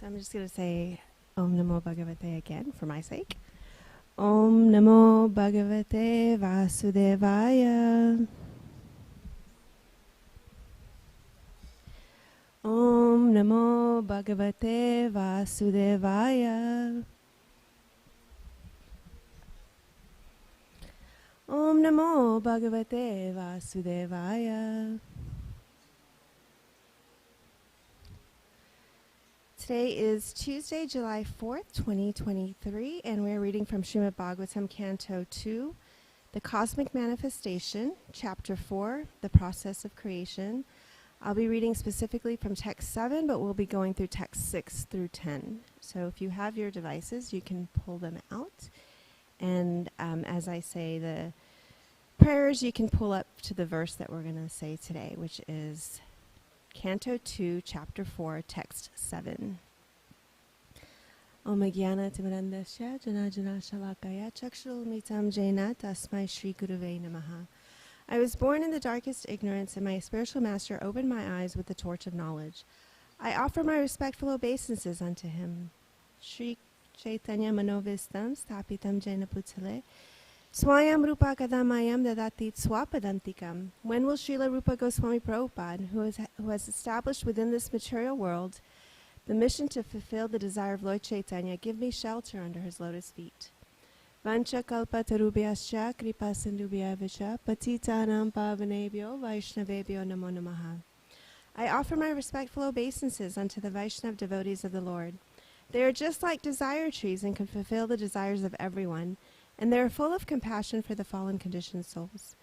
So I'm just going to say Om Namo Bhagavate again for my sake. Om Namo Bhagavate Vasudevaya. Om Namo Bhagavate Vasudevaya. Om Namo Bhagavate Vasudevaya. Today is Tuesday, July 4th, 2023, and we're reading from Srimad Bhagavatam, Canto 2, The Cosmic Manifestation, Chapter 4, The Process of Creation. I'll be reading specifically from text 7, but we'll be going through text 6 through 10. So if you have your devices, you can pull them out. And as I say the prayers, you can pull up to the verse that we're going to say today, which is Canto 2, Chapter 4, Text 7. Om Jnana Timirandasya Jana Jana Shalakaya Chakshul Mitam Jaina Tasmai Shri Gurave Namaha. I was born in the darkest ignorance, and my spiritual master opened my eyes with the torch of knowledge. I offer my respectful obeisances unto him. Shri Chaitanya Manovistam Stapitam Jaina Putale Swayam Rupa Kadamayam Dadati Swapadantikam. When will Srila Rupa Goswami Prabhupada, who has established within this material world the mission to fulfill the desire of Lord Chaitanya, give me shelter under his lotus feet? Vancha kalpa tarubhyascha kripa sindubhyavicha patitanam pavanebhyo vaishnavebhyo namo namaha. I offer my respectful obeisances unto the Vaishnav devotees of the Lord. They are just like desire trees and can fulfill the desires of everyone, and they are full of compassion for the fallen conditioned souls.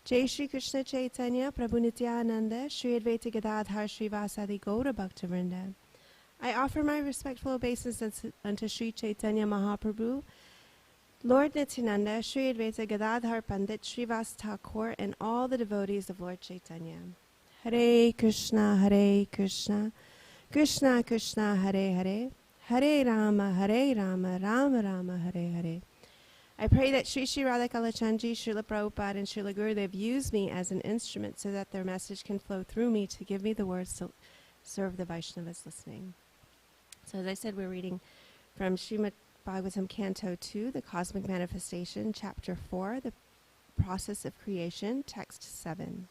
Jai Shri Krishna Chaitanya Prabhu Nityananda Shri Advaita Gadadhar Shri Vasadi Gaura Bhaktavrinda. I offer my respectful obeisances unto Shri Chaitanya Mahaprabhu, Lord Nityananda, Shri Advaita Gadadhar Pandit Shri Vas Thakur, and all the devotees of Lord Chaitanya. Hare Krishna, Krishna Krishna, Hare Hare, Hare Rama, Rama Rama, Hare Hare. I pray that Sri Sri Radha Kalachandji, Srila Prabhupada, and Srila Gurudev use me as an instrument so that their message can flow through me to give me the words to serve the Vaishnavas listening. So as I said, we're reading from Srimad Bhagavatam Canto 2, The Cosmic Manifestation, Chapter 4, The Process of Creation, Text 7.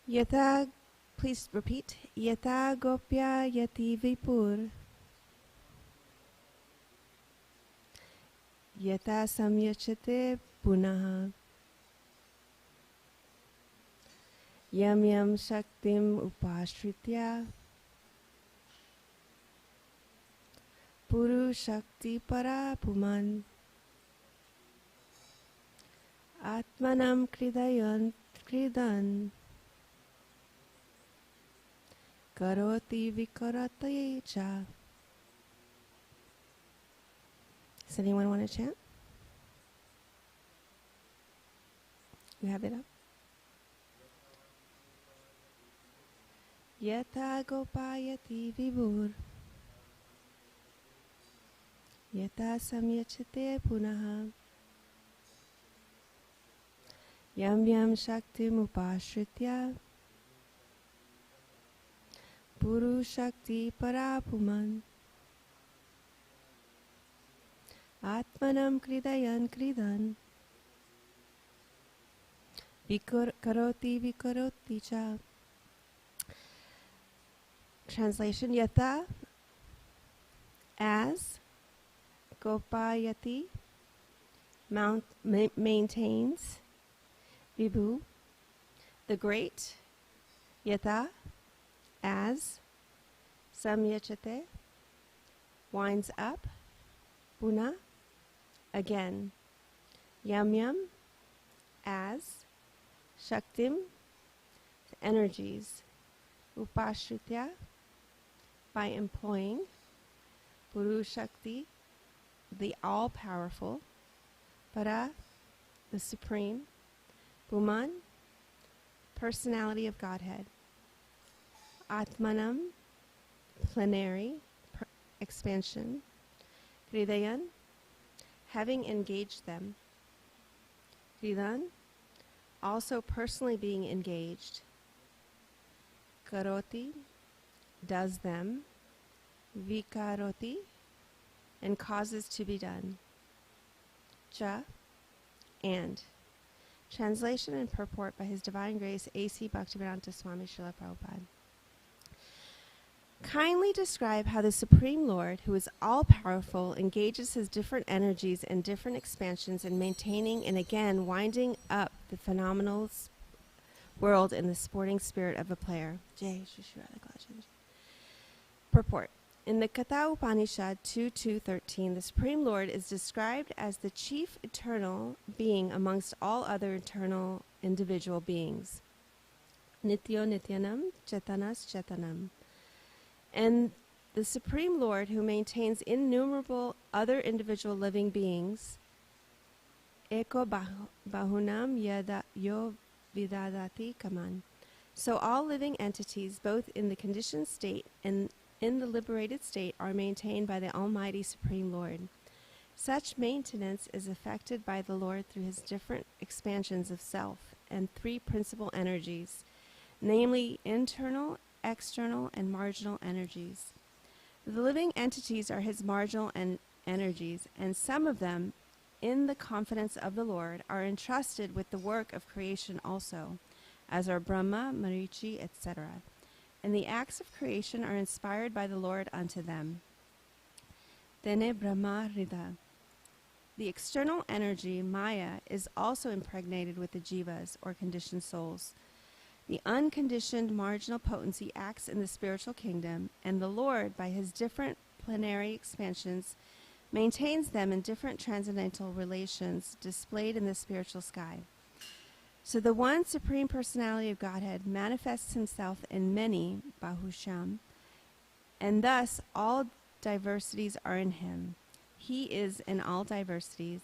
Yata, please repeat. Yata gopya yati vipur. Yata samyachate punaha. Yam yam shaktim upashritya. Puru shakti para puman. Atmanam kridan. Karoti vikarataye cha. Does anyone want to chant? You have it up? Yata gopayati vibur. Yata samyachate punaha. Yam yam shaktim upashritya. Puru shakti parapuman. Atmanam kridan. Karoti vikaroti cha. Translation: Yata, as, Gopayati, maintains, Vibhu, the great, Yata, as, Samyachate, winds up, Puna, again, Yam, as, Shaktim, energies, Upashritya, by employing, Puru Shakti, the all-powerful, Para, the supreme, Puman, personality of Godhead, Atmanam, plenary, expansion, Hridayan, having engaged them, Hridan, also personally being engaged, Karoti, does them, vikaroti, and causes to be done. Cha, and. Translation and purport by His Divine Grace A.C. Bhaktivedanta Swami Srila Prabhupada. Kindly describe how the Supreme Lord, who is all-powerful, engages His different energies and different expansions in maintaining and again winding up the phenomenal world in the sporting spirit of a player. Purport. In the Katha Upanishad 2.2.13, the Supreme Lord is described as the chief eternal being amongst all other eternal individual beings. Nityo Nityanam, Chetanas Chetanam. And the Supreme Lord, who maintains innumerable other individual living beings, Eko Bahunam Yada Yo Vidadati Kaman. So all living entities, both in the conditioned state and in the liberated state, are maintained by the Almighty Supreme Lord. Such maintenance is effected by the Lord through His different expansions of self and three principal energies, namely internal, external, and marginal energies. The living entities are His marginal energies, and some of them, in the confidence of the Lord, are entrusted with the work of creation also, as are Brahma, Marichi, etc. And the acts of creation are inspired by the Lord unto them. Tene Brahma Rida. The external energy, Maya, is also impregnated with the jivas, or conditioned souls. The unconditioned marginal potency acts in the spiritual kingdom, and the Lord, by His different plenary expansions, maintains them in different transcendental relations displayed in the spiritual sky. So the one Supreme Personality of Godhead manifests Himself in many, Bahusham, and thus all diversities are in Him. He is in all diversities,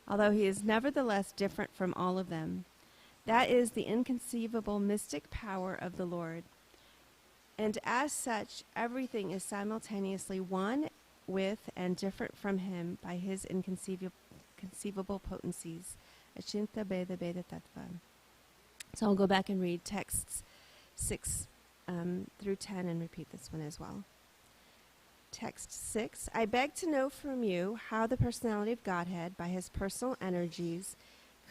although He is nevertheless different from all of them. That is the inconceivable mystic power of the Lord. And as such, everything is simultaneously one with and different from Him by His inconceivable potencies. Achinta Beda Beda Tattva. So I'll go back and read texts 6 through 10 and repeat this one as well. Text 6. I beg to know from you how the personality of Godhead, by His personal energies,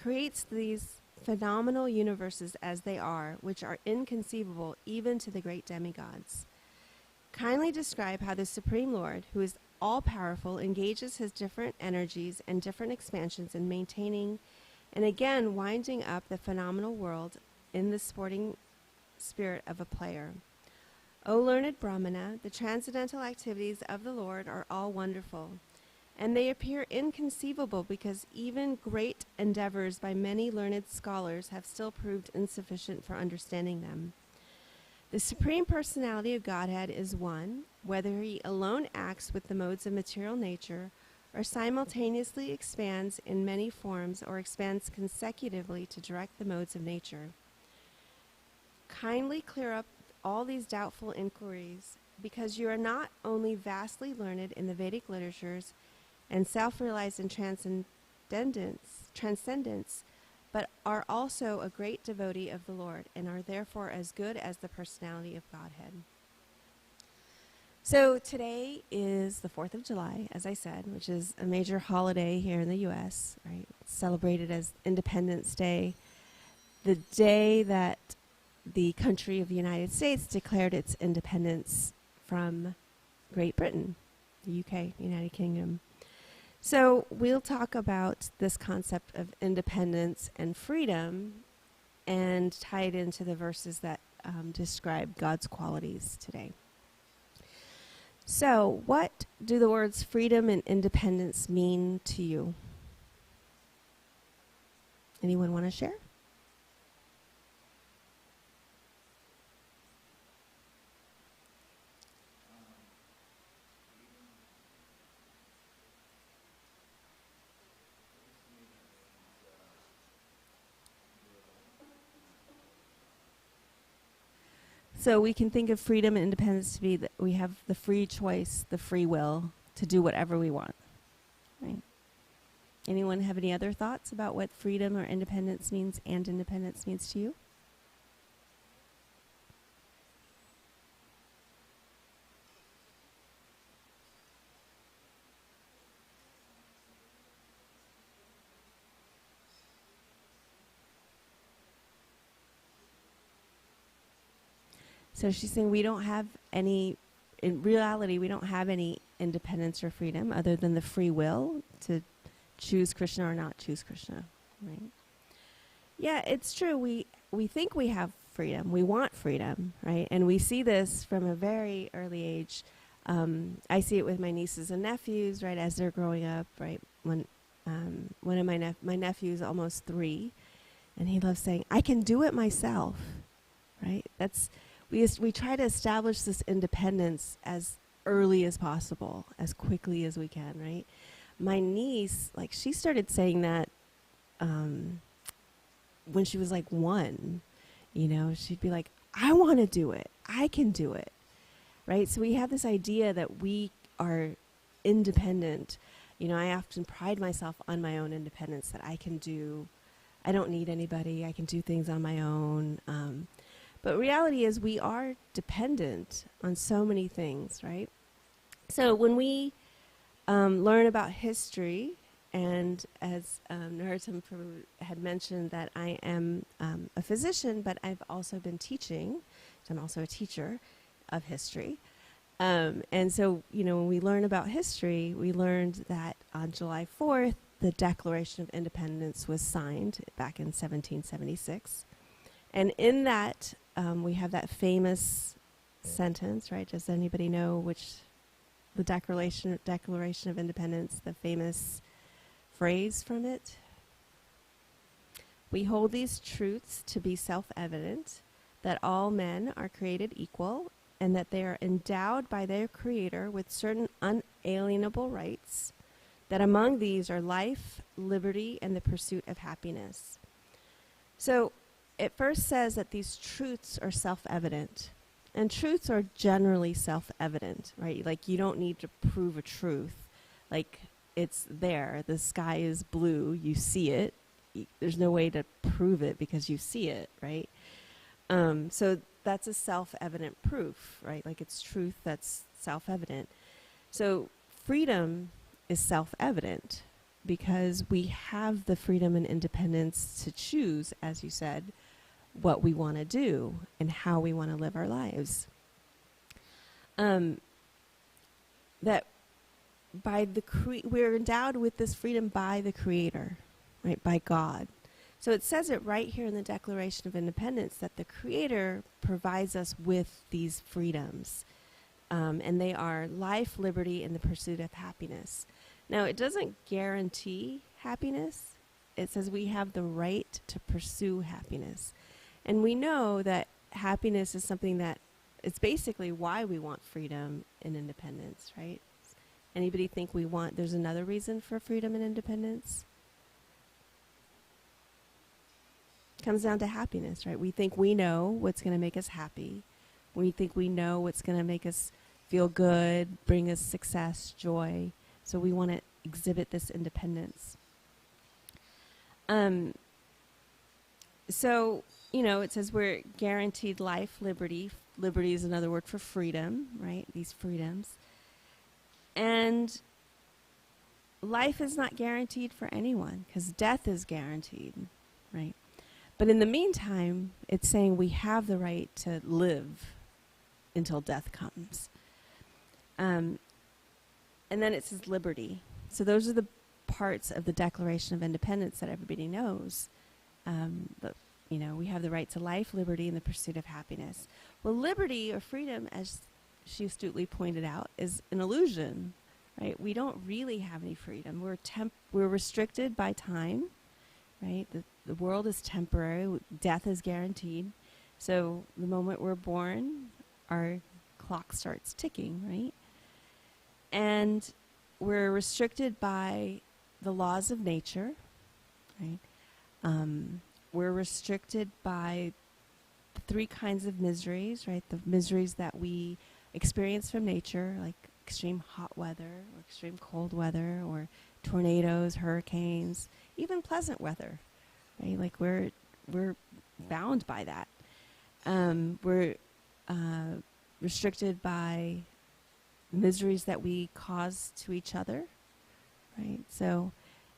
creates these phenomenal universes as they are, which are inconceivable even to the great demigods. Kindly describe how the Supreme Lord, who is all-powerful, engages His different energies and different expansions in maintaining and again winding up the phenomenal world in the sporting spirit of a player. O learned Brahmana, the transcendental activities of the Lord are all wonderful, and they appear inconceivable because even great endeavors by many learned scholars have still proved insufficient for understanding them. The Supreme Personality of Godhead is one, whether He alone acts with the modes of material nature, or simultaneously expands in many forms, or expands consecutively to direct the modes of nature. Kindly clear up all these doubtful inquiries, because you are not only vastly learned in the Vedic literatures and self-realized in transcendence, but are also a great devotee of the Lord, and are therefore as good as the personality of Godhead. So today is the 4th of July, as I said, which is a major holiday here in the U.S., right? It's celebrated as Independence Day, the day that the country of the United States declared its independence from Great Britain, the UK, United Kingdom. So we'll talk about this concept of independence and freedom and tie it into the verses that describe God's qualities today. So what do the words freedom and independence mean to you? Anyone want to share? So we can think of freedom and independence to be that we have the free choice, the free will to do whatever we want. Right? Anyone have any other thoughts about what freedom or independence means and independence means to you? So she's saying we don't have any, in reality, we don't have any independence or freedom other than the free will to choose Krishna or not choose Krishna, right? Yeah, it's true. We think we have freedom. We want freedom, right? And we see this from a very early age. I see it with my nieces and nephews, right, as they're growing up, right? When one of my nephew's almost 3, and he loves saying, "I can do it myself," right? That's we try to establish this independence as early as possible, as quickly as we can, right? My niece, like, she started saying that when she was like 1. You know, she'd be like, "I want to do it. I can do it," right? So we have this idea that we are independent. You know, I often pride myself on my own independence, that I don't need anybody. I can do things on my own. But reality is we are dependent on so many things, right? So when we learn about history, and as Narottam Prabhu had mentioned, that I am a physician, but I've also been teaching, so I'm also a teacher of history. And so, you know, when we learn about history, we learned that on July 4th, the Declaration of Independence was signed back in 1776. And in that, we have that famous sentence, right? Does anybody know which, the Declaration of Independence, the famous phrase from it? "We hold these truths to be self-evident, that all men are created equal, and that they are endowed by their Creator with certain unalienable rights, that among these are life, liberty, and the pursuit of happiness." So it first says that these truths are self-evident. And truths are generally self-evident, right? Like, you don't need to prove a truth. Like, it's there. The sky is blue. You see it. There's no way to prove it because you see it, right? So that's a self-evident proof, right? Like, it's truth that's self-evident. So freedom is self-evident because we have the freedom and independence to choose, as you said, what we want to do and how we want to live our lives. That by we're endowed with this freedom by the Creator, right? By God. So it says it right here in the Declaration of Independence that the Creator provides us with these freedoms. And they are life, liberty, and the pursuit of happiness. Now, it doesn't guarantee happiness. It says we have the right to pursue happiness. And we know that happiness is something that it's basically why we want freedom and independence, right? Anybody think there's another reason for freedom and independence? It comes down to happiness, right? We think we know what's going to make us happy. We think we know what's going to make us feel good, bring us success, joy. So we want to exhibit this independence. So, you know, it says we're guaranteed life, liberty. Liberty is another word for freedom, right? These freedoms. And life is not guaranteed for anyone because death is guaranteed, right? But in the meantime, it's saying we have the right to live until death comes. And then it says liberty. So those are the parts of the Declaration of Independence that everybody knows. But, you know, we have the right to life, liberty, and the pursuit of happiness. Well, liberty or freedom, as she astutely pointed out, is an illusion, right? We don't really have any freedom. We're restricted by time, right? The world is temporary. Death is guaranteed. So the moment we're born, our clock starts ticking, right? And we're restricted by the laws of nature, right? We're restricted by the 3 kinds of miseries, right? The miseries that we experience from nature, like extreme hot weather or extreme cold weather or tornadoes, hurricanes, even pleasant weather, right? Like we're bound by that. We're restricted by miseries that we cause to each other, right? So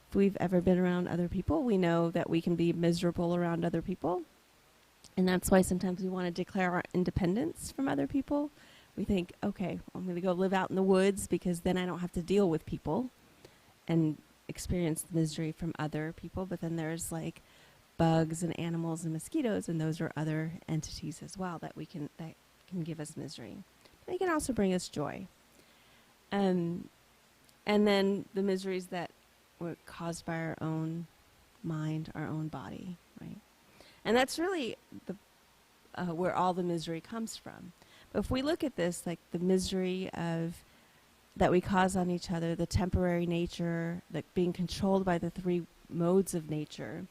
if we've ever been around other people, we know that we can be miserable around other people. And that's why sometimes we want to declare our independence from other people. We think, okay, I'm going to go live out in the woods because then I don't have to deal with people and experience the misery from other people. But then there's like bugs and animals and mosquitoes, and those are other entities as well that can give us misery. They can also bring us joy. And then the miseries that were caused by our own mind, our own body, right? And that's really where all the misery comes from. But if we look at this, like the misery that we cause on each other, the temporary nature, like being controlled by the three modes of nature,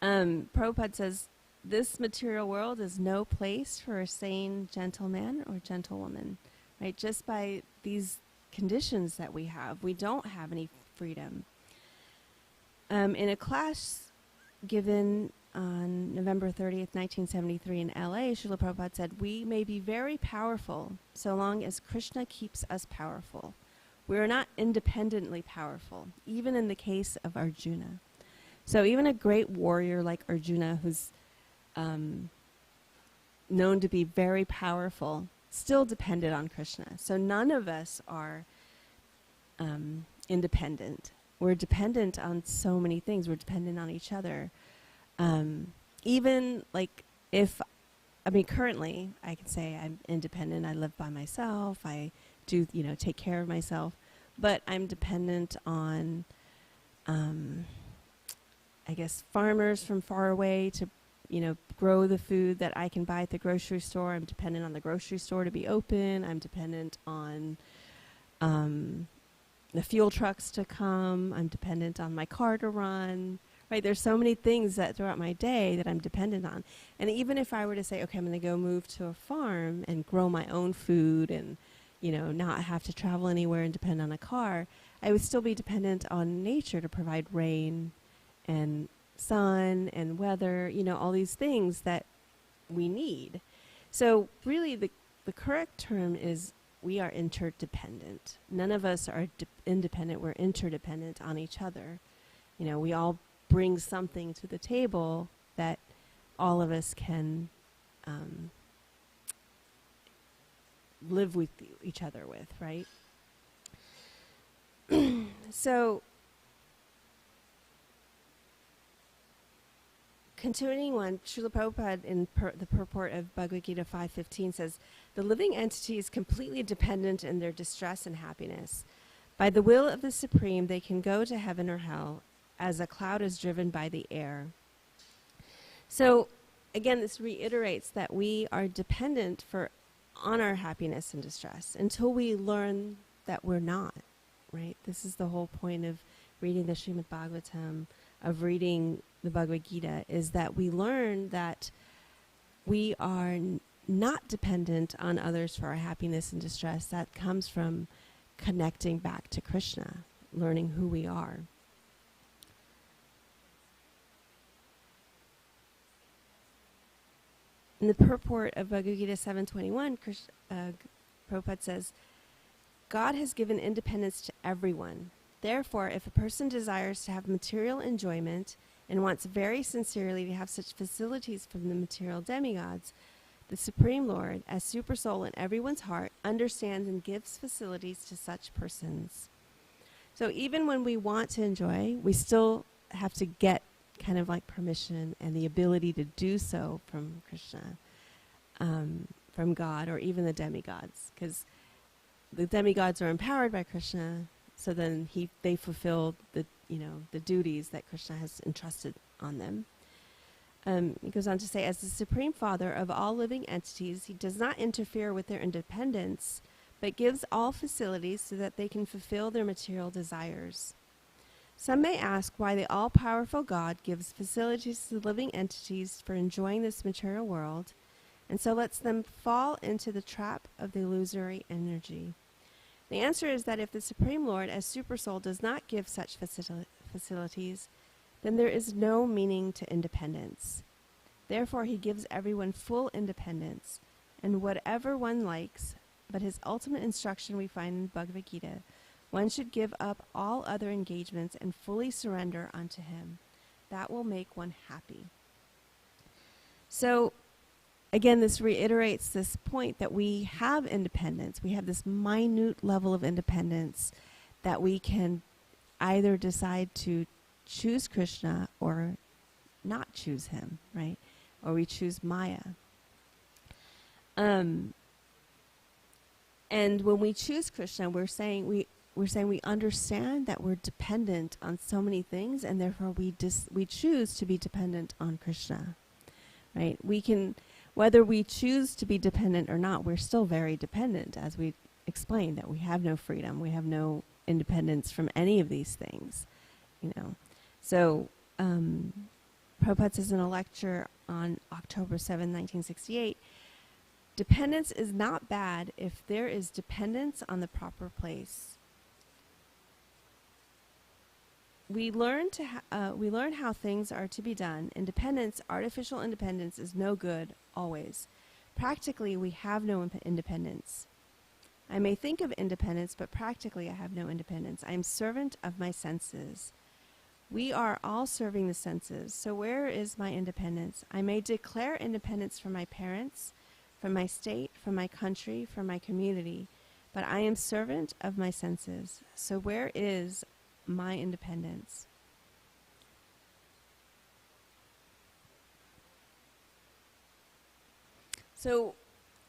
Prabhupada says, this material world is no place for a sane gentleman or gentlewoman, right? Just by these conditions that we have, we don't have any freedom. In a class given on November 30th, 1973 in LA, Srila Prabhupada said, we may be very powerful so long as Krishna keeps us powerful. We are not independently powerful, even in the case of Arjuna. So even a great warrior like Arjuna, who's known to be very powerful, still depended on Krishna. So none of us are independent. We're dependent on so many things. We're dependent on each other. Even like currently I can say I'm independent. I live by myself. I do, take care of myself. But I'm dependent on, I guess, farmers from far away to, grow the food that I can buy at the grocery store. I'm dependent on the grocery store to be open. I'm dependent on the fuel trucks to come. I'm dependent on my car to run. Right? There's so many things that throughout my day that I'm dependent on. And even if I were to say, okay, I'm going to go move to a farm and grow my own food and, not have to travel anywhere and depend on a car, I would still be dependent on nature to provide rain and sun and weather, all these things that we need. So really the correct term is we are interdependent. None of us are independent. We're interdependent on each other. We all bring something to the table that all of us can live with each other with, right? So, continuing on, Srila Prabhupada in the purport of Bhagavad Gita 5.15 says, the living entity is completely dependent in their distress and happiness. By the will of the Supreme, they can go to heaven or hell, as a cloud is driven by the air. So, again, this reiterates that we are dependent on our happiness and distress until we learn that we're not, right? This is the whole point of reading the Srimad Bhagavatam, of reading the Bhagavad Gita, is that we learn that we are not dependent on others for our happiness and distress. That comes from connecting back to Krishna, learning who we are. In the purport of Bhagavad Gita 7.21, Prabhupada says, God has given independence to everyone. Therefore, if a person desires to have material enjoyment and wants very sincerely to have such facilities from the material demigods, the Supreme Lord, as Supersoul in everyone's heart, understands and gives facilities to such persons. So even when we want to enjoy, we still have to get kind of like permission and the ability to do so from Krishna, from God, or even the demigods, because the demigods are empowered by Krishna, so then they fulfill the duties that Krishna has entrusted on them. He goes on to say, as the Supreme Father of all living entities, he does not interfere with their independence, but gives all facilities so that they can fulfill their material desires. Some may ask why the all-powerful God gives facilities to living entities for enjoying this material world, and so lets them fall into the trap of the illusory energy. The answer is that if the Supreme Lord, as Supersoul, does not give such facilities, then there is no meaning to independence. Therefore, he gives everyone full independence, and whatever one likes, but his ultimate instruction we find in Bhagavad Gita, one should give up all other engagements and fully surrender unto him. That will make one happy. So again, this reiterates this point that we have independence. We have this minute level of independence that we can either decide to choose Krishna or not choose him, right? Or we choose Maya. And when we choose Krishna, we're saying we understand that we're dependent on so many things, and therefore we choose to be dependent on Krishna, right? We can, whether we choose to be dependent or not, we're still very dependent, as we explained, that we have no freedom, we have no independence from any of these things, you know. So Prabhupada says in a lecture on October 7, 1968, dependence is not bad if there is dependence on the proper place. We learn how things are to be done. Independence, artificial independence, is no good always. Practically, we have no independence. I may think of independence, but practically I have no independence. I am servant of my senses. We are all serving the senses. So where is my independence? I may declare independence from my parents, from my state, from my country, from my community, but I am servant of my senses. So where is my independence? So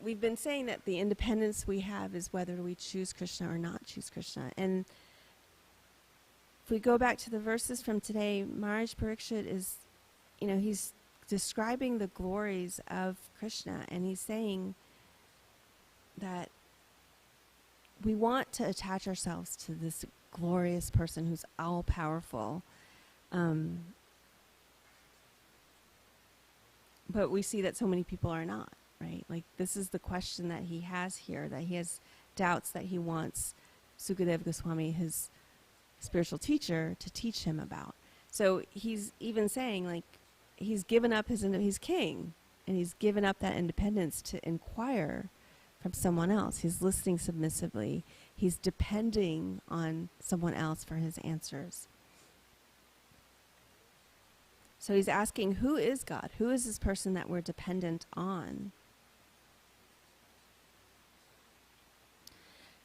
we've been saying that the independence we have is whether we choose Krishna or not choose Krishna. And if we go back to the verses from today, Maharaj Parikshit is, he's describing the glories of Krishna, and he's saying that we want to attach ourselves to this glorious person who's all-powerful. But we see that so many people are not, right? Like, this is the question that he has here, that he has doubts that he wants Sukadeva Goswami, his spiritual teacher, to teach him about. So he's even saying, like, he's given up he's king, and he's given up that independence to inquire from someone else. He's listening submissively. He's depending on someone else for his answers. So he's asking, who is God? Who is this person that we're dependent on?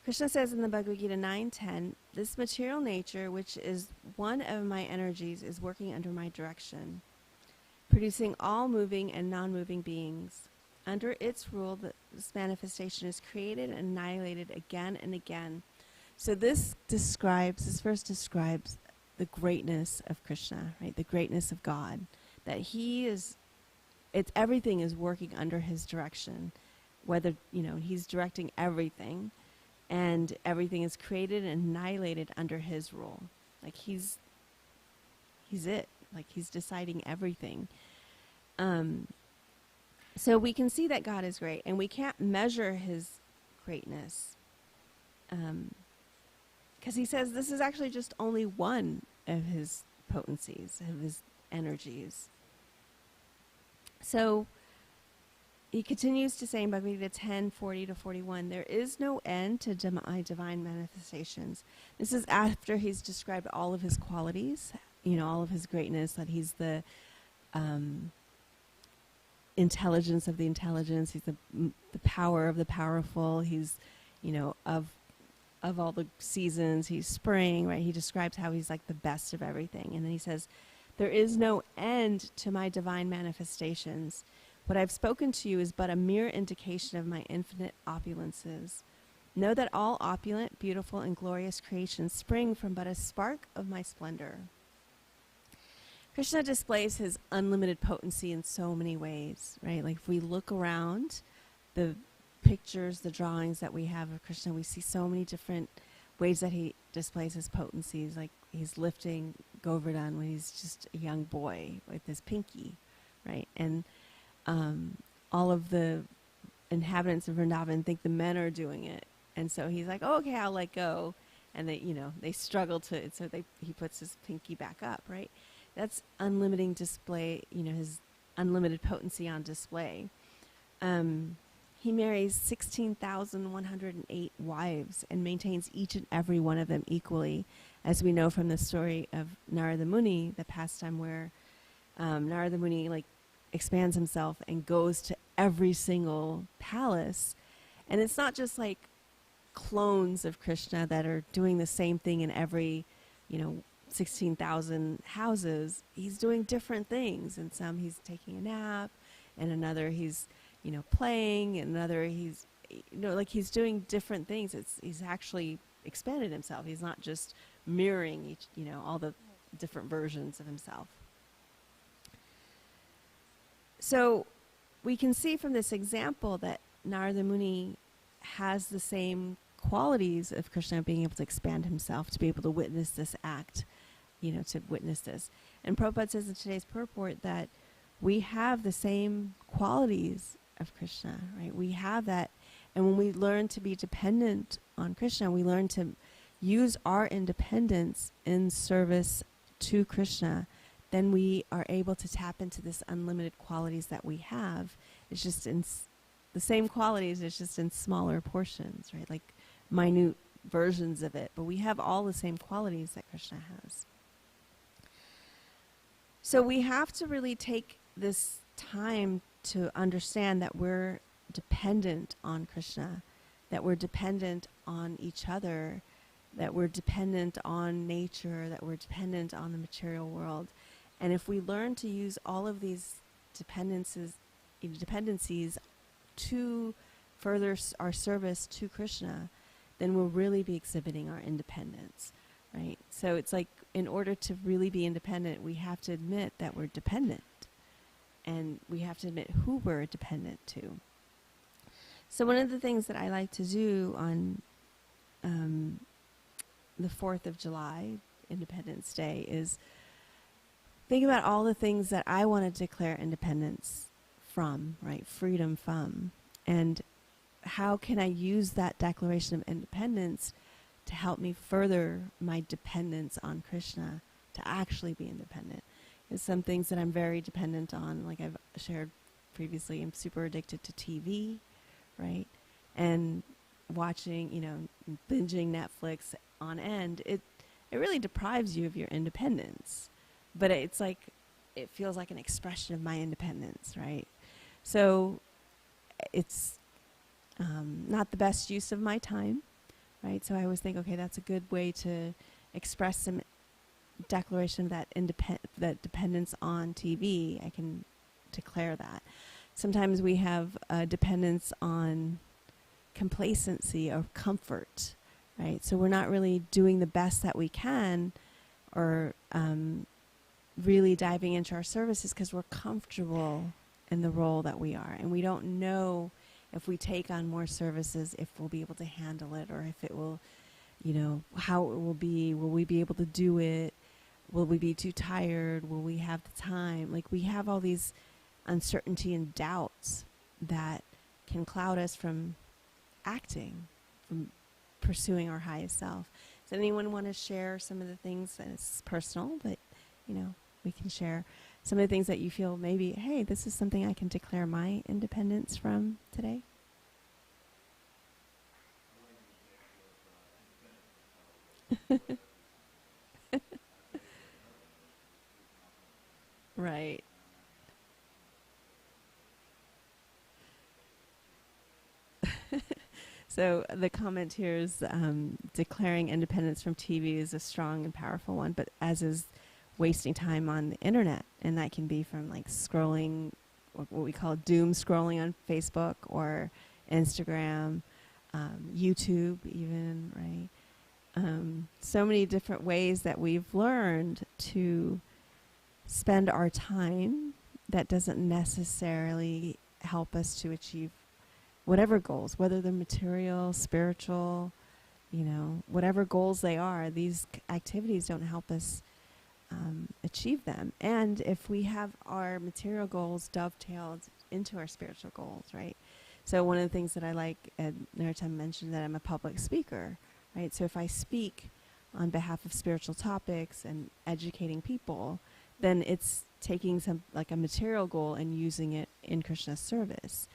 Krishna says in the Bhagavad Gita 9:10, this material nature, which is one of my energies, is working under my direction, producing all moving and non-moving beings. Under its rule, this manifestation is created and annihilated again and again. So this verse describes the greatness of Krishna, right? The greatness of God. That everything is working under his direction. Whether, he's directing everything, and everything is created and annihilated under his rule. Like, he's it. Like, he's deciding everything. So we can see that God is great, and we can't measure his greatness. Because he says this is actually just only one of his potencies, of his energies. So he continues to say in Bhagavad Gita 10:40-41, there is no end to my divine manifestations. This is after he's described all of his qualities, all of his greatness, that he's the intelligence of the intelligence, he's the power of the powerful, he's, of all the seasons, he's spring, right? He describes how he's like the best of everything. And then he says, there is no end to my divine manifestations. What I've spoken to you is but a mere indication of my infinite opulences. Know that all opulent, beautiful, and glorious creations spring from but a spark of my splendor. Krishna displays his unlimited potency in so many ways, right? Like, if we look around the pictures, the drawings that we have of Krishna, we see so many different ways that he displays his potencies. Like, he's lifting Govardhan when he's just a young boy with his pinky, right? And all of the inhabitants of Vrindavan think the men are doing it, and so he's like, oh, okay, I'll let go, and they struggle to, so he puts his pinky back up, right? That's unlimiting display, his unlimited potency on display. He marries 16,108 wives and maintains each and every one of them equally, as we know from the story of Narada Muni, the pastime where Narada Muni expands himself and goes to every single palace. And it's not just like clones of Krishna that are doing the same thing in every, 16,000 houses. He's doing different things. And some he's taking a nap, and another he's, playing, and another he's, he's doing different things. He's actually expanded himself. He's not just mirroring each, all the different versions of himself. So we can see from this example that Narada Muni has the same qualities of Krishna, being able to expand himself, to be able to witness this act, to witness this. And Prabhupada says in today's purport that we have the same qualities of Krishna, right? We have that. And when we learn to be dependent on Krishna, we learn to use our independence in service to Krishna, then we are able to tap into this unlimited qualities that we have. It's just in the same qualities, it's just in smaller portions, right? Like minute versions of it. But we have all the same qualities that Krishna has. So we have to really take this time to understand that we're dependent on Krishna, that we're dependent on each other, that we're dependent on nature, that we're dependent on the material world. And if we learn to use all of these dependencies to further our service to Krishna, then we'll really be exhibiting our independence, right? So it's like, in order to really be independent, we have to admit that we're dependent. And we have to admit who we're dependent to. So one of the things that I like to do on the 4th of July, Independence Day, is think about all the things that I want to declare independence from, right? Freedom from. And how can I use that declaration of independence to help me further my dependence on Krishna, to actually be independent? There's some things that I'm very dependent on, like I've shared previously. I'm super addicted to TV, right? And watching, binging Netflix on end, it really deprives you of your independence. But it's like, it feels like an expression of my independence, right? So it's not the best use of my time, right? So I always think, okay, that's a good way to express some declaration of that dependence on TV. I can declare that. Sometimes we have a dependence on complacency or comfort, right? So we're not really doing the best that we can, or really diving into our services because we're comfortable in the role that we are, and we don't know if we take on more services if we'll be able to handle it, or if it will, how it will be. Will we be able to do it? Will we be too tired? Will we have the time? Like, we have all these uncertainty and doubts that can cloud us from acting, from pursuing our highest self. Does anyone want to share some of the things that is personal, but, we can share some of the things that you feel maybe, hey, this is something I can declare my independence from today? Right. So the comment here is declaring independence from TV is a strong and powerful one, but as is wasting time on the internet. And that can be from like scrolling, what we call doom scrolling on Facebook or Instagram, YouTube even, right? So many different ways that we've learned to spend our time that doesn't necessarily help us to achieve whatever goals, whether they're material, spiritual, whatever goals they are. These activities don't help us achieve them. And if we have our material goals dovetailed into our spiritual goals, right? So one of the things that I like, Narottam mentioned that I'm a public speaker, right? So if I speak on behalf of spiritual topics and educating people, then it's taking some, like a material goal and using it in Krishna's service.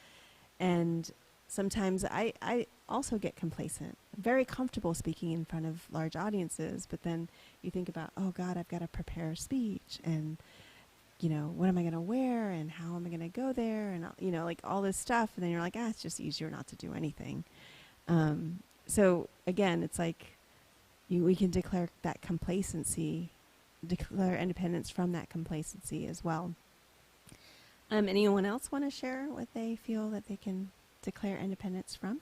And sometimes I also get complacent. I'm very comfortable speaking in front of large audiences, but then you think about, oh God, I've got to prepare a speech and what am I going to wear and how am I going to go there and, like all this stuff. And then you're like, it's just easier not to do anything. So again, it's like we can declare that complacency, declare independence from that complacency as well. Anyone else want to share what they feel that they can declare independence from?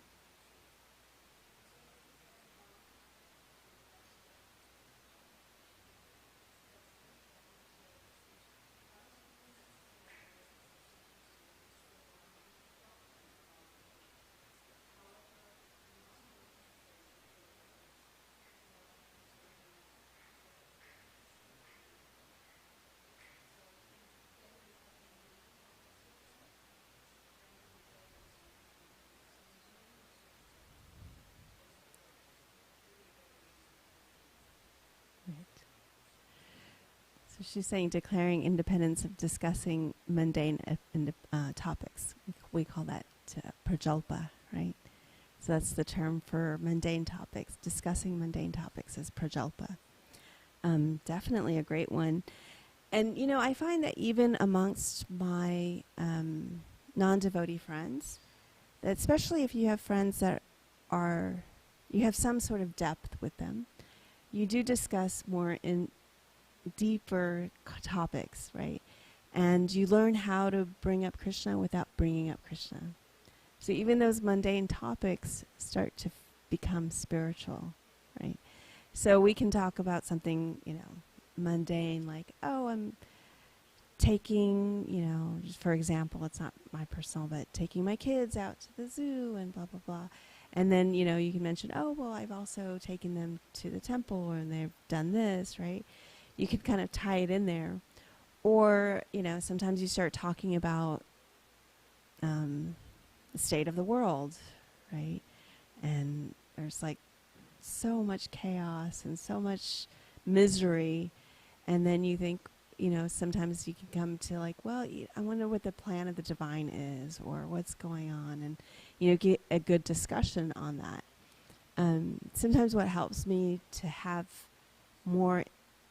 Right. So she's saying declaring independence of discussing mundane topics. We call that prajalpa, right? So that's the term for mundane topics. Discussing mundane topics is prajalpa. Definitely a great one. And, I find that even amongst my non-devotee friends, that especially if you have friends that you have some sort of depth with them, you do discuss more in deeper topics, right? And you learn how to bring up Krishna without bringing up Krishna. So even those mundane topics start to become spiritual, right? So we can talk about something, mundane, like, I'm taking, just for example, it's not my personal, but taking my kids out to the zoo and blah, blah, blah. And then, you can mention, I've also taken them to the temple and they've done this, right? You could kind of tie it in there. Or, sometimes you start talking about the state of the world, right? And there's like so much chaos and so much misery. And then you think, sometimes you can come to like, I wonder what the plan of the divine is or what's going on. And, get a good discussion on that. Sometimes what helps me to have more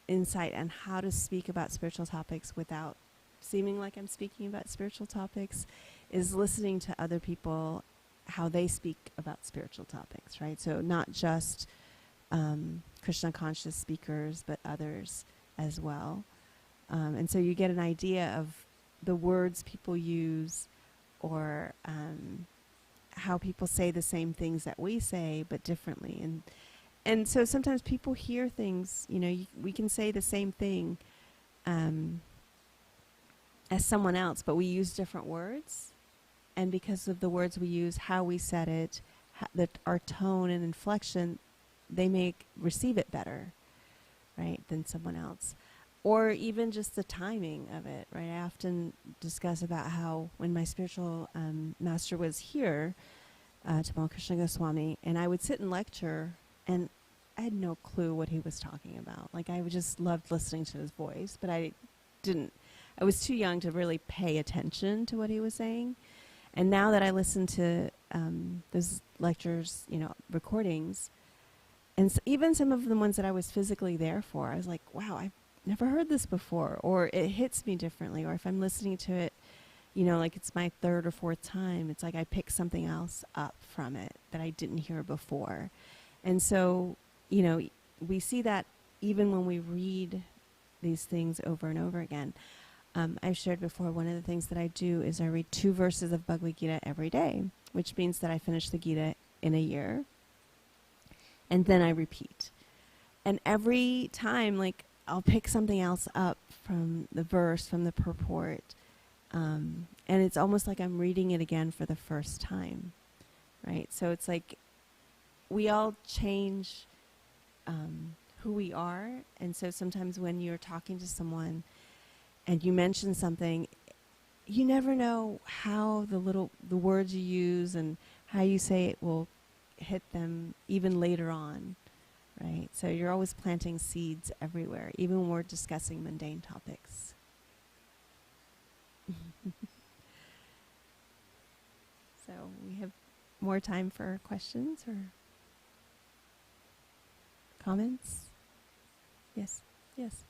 insight on how to speak about spiritual topics without seeming like I'm speaking about spiritual topics is listening to other people, how they speak about spiritual topics, right? So not just Krishna conscious speakers, but others as well. And so you get an idea of the words people use or how people say the same things that we say, but differently. And so sometimes people hear things, we can say the same thing as someone else, but we use different words. And because of the words we use, how we said it, our tone and inflection, they may receive it better, right, than someone else. Or even just the timing of it, right? I often discuss about how when my spiritual master was here, Tamal Krishna Goswami, and I would sit and lecture, and I had no clue what he was talking about. Like, I just loved listening to his voice, but I was too young to really pay attention to what he was saying. And now that I listen to those lectures, recordings, and even some of the ones that I was physically there for, I was like, wow, I've never heard this before, or it hits me differently. Or if I'm listening to it, like it's my third or fourth time, it's like I pick something else up from it that I didn't hear before. And so, we see that even when we read these things over and over again. I've shared before, one of the things that I do is I read 2 verses of Bhagavad Gita every day, which means that I finish the Gita in a year, and then I repeat. And every time, like, I'll pick something else up from the verse, from the purport, and it's almost like I'm reading it again for the first time, right? So it's like we all change who we are, and so sometimes when you're talking to someone and you mention something, you never know how the words you use and how you say it will hit them even later on, right? So you're always planting seeds everywhere, even when we're discussing mundane topics. So we have more time for questions or comments. Yes, yes.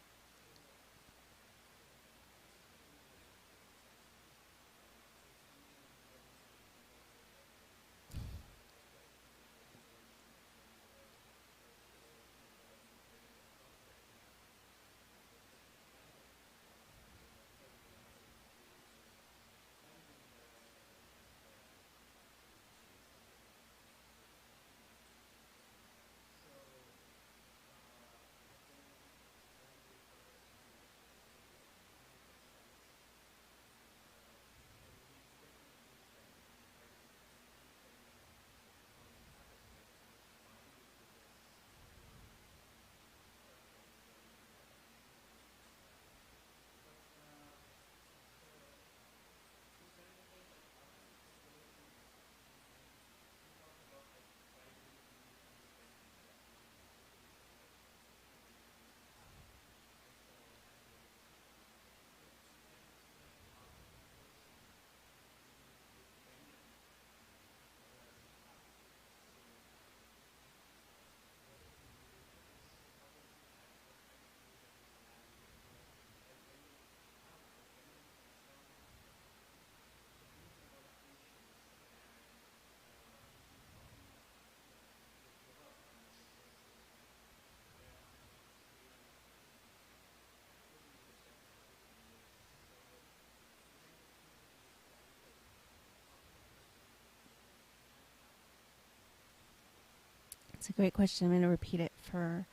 It's a great question. I'm going to repeat it for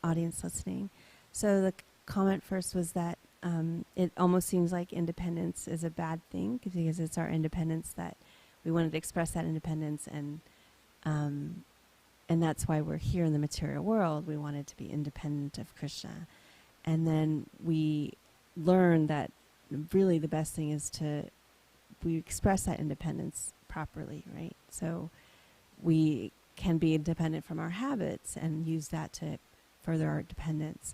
audience listening. So the comment first was that it almost seems like independence is a bad thing because it's our independence that we wanted to express that independence, and that's why we're here in the material world. We wanted to be independent of Krishna. And then we learned that really the best thing is we express that independence properly, right? So we can be independent from our habits and use that to further our dependence.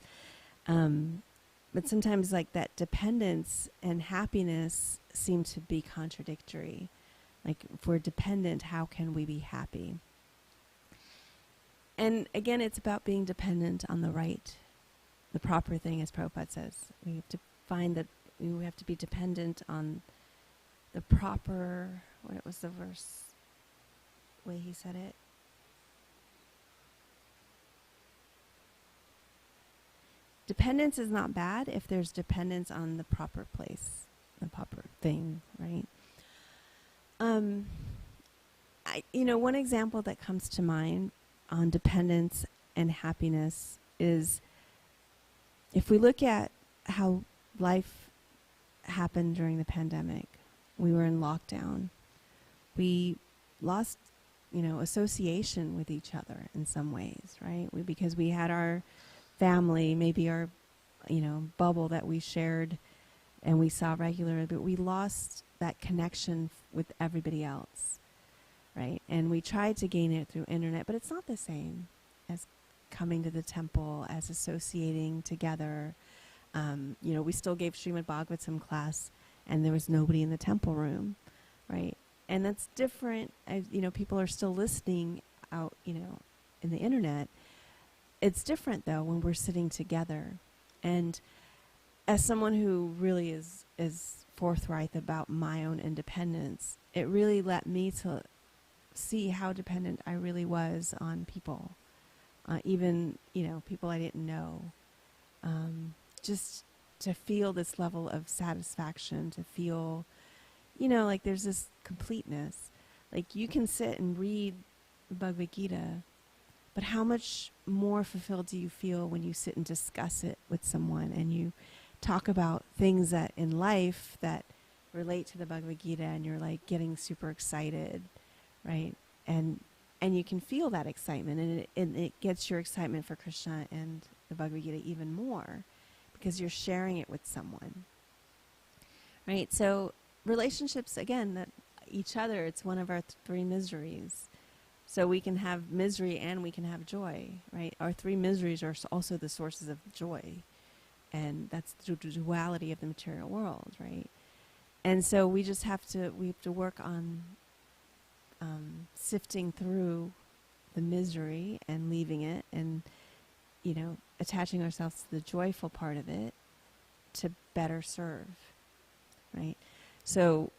But sometimes like that dependence and happiness seem to be contradictory. Like if we're dependent, how can we be happy? And again, it's about being dependent on the proper thing, as Prabhupada says. We have to find that we have to be dependent on the proper, what was the verse, way he said it? Dependence is not bad if there's dependence on the proper place, the proper thing, right? One example that comes to mind on dependence and happiness is if we look at how life happened during the pandemic. We were in lockdown. We lost, association with each other in some ways, right? Because we had our family, maybe our, bubble that we shared and we saw regularly, but we lost that connection with everybody else, right? And we tried to gain it through internet, but it's not the same as coming to the temple, as associating together. We still gave Srimad Bhagavatam class, and there was nobody in the temple room, right? And that's different. People are still listening out, in the internet. It's different, though, when we're sitting together. And as someone who really is forthright about my own independence, it really led me to see how dependent I really was on people, even, people I didn't know. Just to feel this level of satisfaction, to feel, like there's this completeness. Like you can sit and read Bhagavad Gita, but how much more fulfilled do you feel when you sit and discuss it with someone and you talk about things that in life that relate to the Bhagavad Gita and you're like getting super excited, right? And you can feel that excitement, and it gets your excitement for Krishna and the Bhagavad Gita even more because you're sharing it with someone, right? So relationships, again, that each other, it's one of our three miseries. So we can have misery and we can have joy, right? Our three miseries are also the sources of joy. And that's the duality of the material world, right? And so we have to work on sifting through the misery and leaving it and, attaching ourselves to the joyful part of it to better serve, right? So,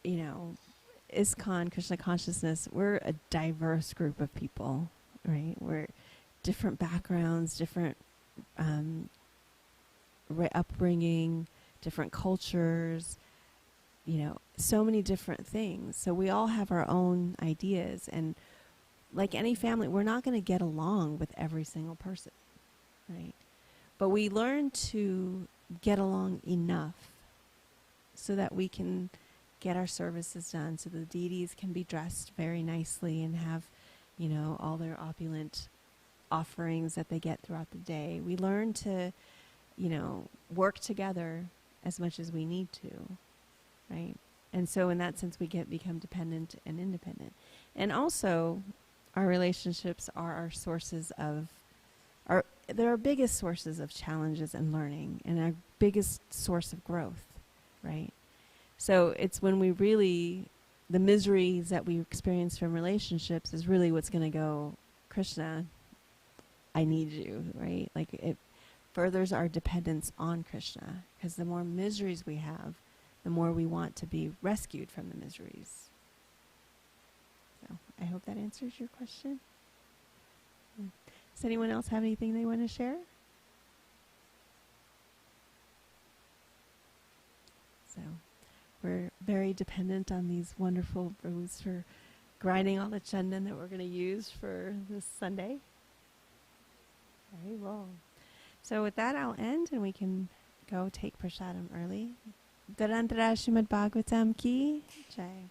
ISKCON, Krishna Consciousness, we're a diverse group of people, right? We're different backgrounds, different upbringing, different cultures, so many different things. So we all have our own ideas, and like any family, we're not going to get along with every single person, right? But we learn to get along enough so that we can get our services done, so the deities can be dressed very nicely and have, all their opulent offerings that they get throughout the day. We learn to, work together as much as we need to, right? And so in that sense, we become dependent and independent. And also, our relationships are our sources of, they're our biggest sources of challenges and learning, and our biggest source of growth, right? So it's when we really, the miseries that we experience from relationships is really what's going to go, Krishna, I need you, right? Like it furthers our dependence on Krishna, because the more miseries we have, the more we want to be rescued from the miseries. So I hope that answers your question. Does anyone else have anything they want to share? So we're very dependent on these wonderful roads for grinding all the chandan that we're going to use for this Sunday. Very well. So with that, I'll end and we can go take prasadam early. Dharantara Srimad Bhagavatam ki Jai.